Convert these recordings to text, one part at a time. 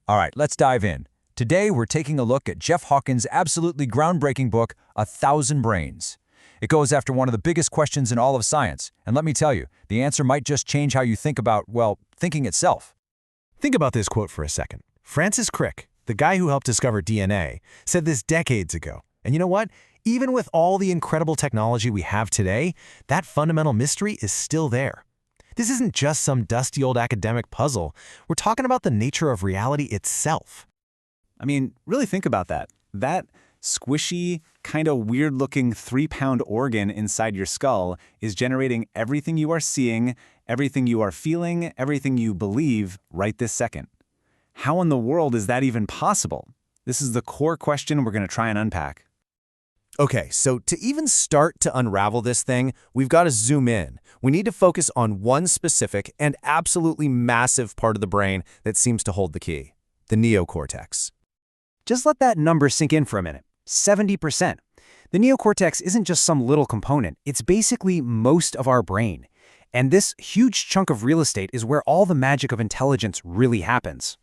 All right, let's dive in. Today, we're taking a look at Jeff Hawkins' absolutely groundbreaking book, 1,000 Brains. It goes after one of the biggest questions in all of science, and let me tell you, the answer might just change how you think about, well, thinking itself. Think about this quote for a second. Francis Crick, the guy who helped discover DNA, said this decades ago. And you know what? Even with all the incredible technology we have today, that fundamental mystery is still there. This isn't just some dusty old academic puzzle. We're talking about the nature of reality itself. I mean, really think about that. That squishy, kind of weird-looking 3-pound organ inside your skull is generating everything you are seeing, everything you are feeling, everything you believe right this second. How in the world is that even possible? This is the core question we're going to try and unpack. Okay, so to even start to unravel this thing, we've got to zoom in. We need to focus on one specific and absolutely massive part of the brain that seems to hold the key, the neocortex. Just let that number sink in for a minute. 70%. The neocortex isn't just some little component. It's basically most of our brain. And this huge chunk of real estate is where all the magic of intelligence really happens.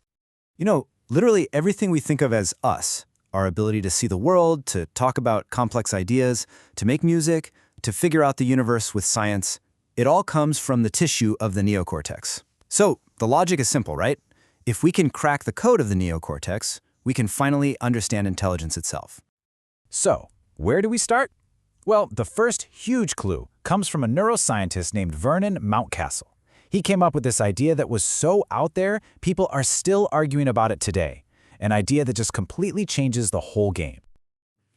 You know, literally everything we think of as us, our ability to see the world, to talk about complex ideas, to make music, to figure out the universe with science, it all comes from the tissue of the neocortex. So the logic is simple, right? If we can crack the code of the neocortex, we can finally understand intelligence itself. So, where do we start? Well, the first huge clue comes from a neuroscientist named Vernon Mountcastle. He came up with this idea that was so out there, people are still arguing about it today. An idea that just completely changes the whole game.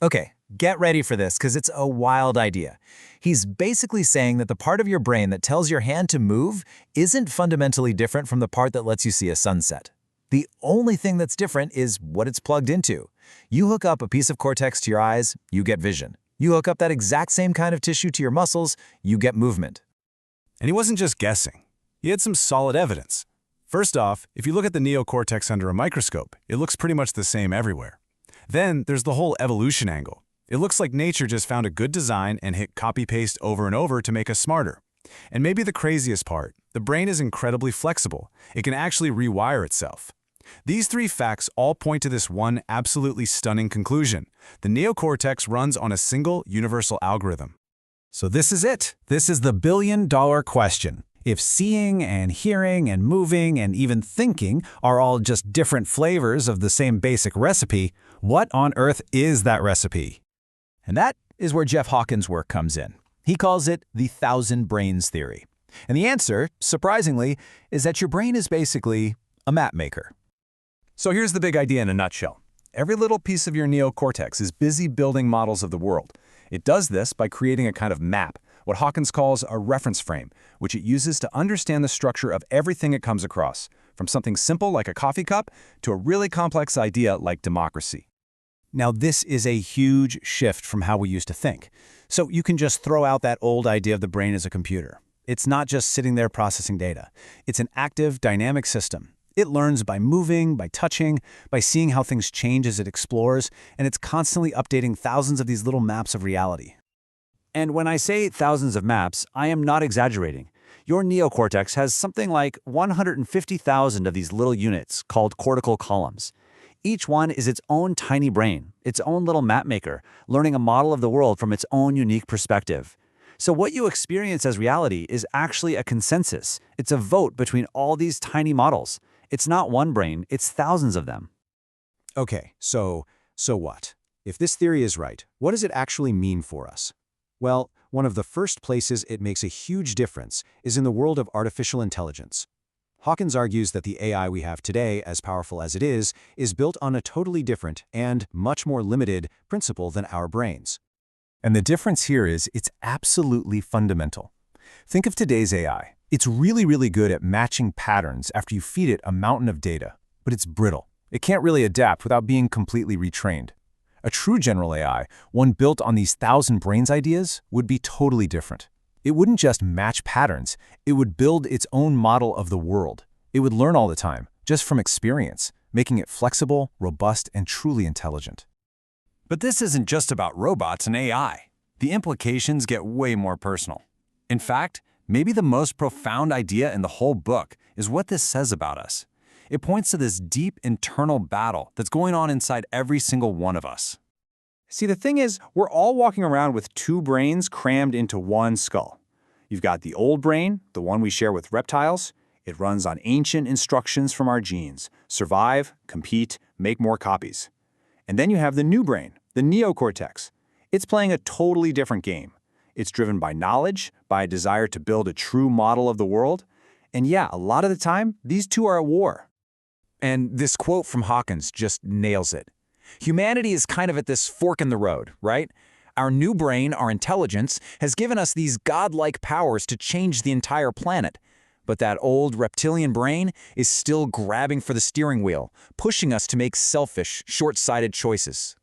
Okay, get ready for this because it's a wild idea. He's basically saying that the part of your brain that tells your hand to move isn't fundamentally different from the part that lets you see a sunset. The only thing that's different is what it's plugged into. You hook up a piece of cortex to your eyes, you get vision. You hook up that exact same kind of tissue to your muscles, you get movement. And he wasn't just guessing. He had some solid evidence. First off, if you look at the neocortex under a microscope, it looks pretty much the same everywhere. Then there's the whole evolution angle. It looks like nature just found a good design and hit copy-paste over and over to make us smarter. And maybe the craziest part, the brain is incredibly flexible. It can actually rewire itself. These three facts all point to this one absolutely stunning conclusion. The neocortex runs on a single universal algorithm. So this is it. This is the billion-dollar question. If seeing and hearing and moving and even thinking are all just different flavors of the same basic recipe, what on earth is that recipe? And that is where Jeff Hawkins' work comes in. He calls it the 1,000 brains theory. And the answer, surprisingly, is that your brain is basically a map maker. So here's the big idea in a nutshell. Every little piece of your neocortex is busy building models of the world. It does this by creating a kind of map, what Hawkins calls a reference frame, which it uses to understand the structure of everything it comes across, from something simple like a coffee cup to a really complex idea like democracy. Now, this is a huge shift from how we used to think. So you can just throw out that old idea of the brain as a computer. It's not just sitting there processing data. It's an active, dynamic system. It learns by moving, by touching, by seeing how things change as it explores, and it's constantly updating thousands of these little maps of reality. And when I say thousands of maps, I am not exaggerating. Your neocortex has something like 150,000 of these little units called cortical columns. Each one is its own tiny brain, its own little map maker, learning a model of the world from its own unique perspective. So what you experience as reality is actually a consensus. It's a vote between all these tiny models. It's not one brain, it's thousands of them. Okay, so what? If this theory is right, what does it actually mean for us? Well, one of the first places it makes a huge difference is in the world of artificial intelligence. Hawkins argues that the AI we have today, as powerful as it is built on a totally different and much more limited principle than our brains. And the difference here is it's absolutely fundamental. Think of today's AI. It's really good at matching patterns after you feed it a mountain of data, but it's brittle. It can't really adapt without being completely retrained. A true general AI, one built on these 1,000 brains ideas, would be totally different. It wouldn't just match patterns, it would build its own model of the world. It would learn all the time, just from experience, making it flexible, robust, and truly intelligent. But this isn't just about robots and AI. The implications get way more personal. In fact, maybe the most profound idea in the whole book is what this says about us. It points to this deep internal battle that's going on inside every single one of us. See, the thing is, we're all walking around with two brains crammed into one skull. You've got the old brain, the one we share with reptiles. It runs on ancient instructions from our genes: survive, compete, make more copies. And then you have the new brain, the neocortex. It's playing a totally different game. It's driven by knowledge, by a desire to build a true model of the world. And yeah, a lot of the time, these two are at war. And this quote from Hawkins just nails it. Humanity is kind of at this fork in the road, right? Our new brain, our intelligence, has given us these godlike powers to change the entire planet. But that old reptilian brain is still grabbing for the steering wheel, pushing us to make selfish, short-sighted choices.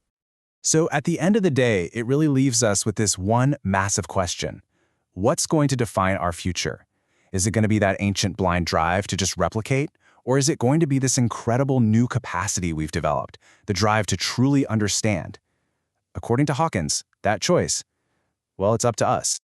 So at the end of the day, it really leaves us with this one massive question. What's going to define our future? Is it going to be that ancient blind drive to just replicate? Or is it going to be this incredible new capacity we've developed, the drive to truly understand? According to Hawkins, that choice, well, it's up to us.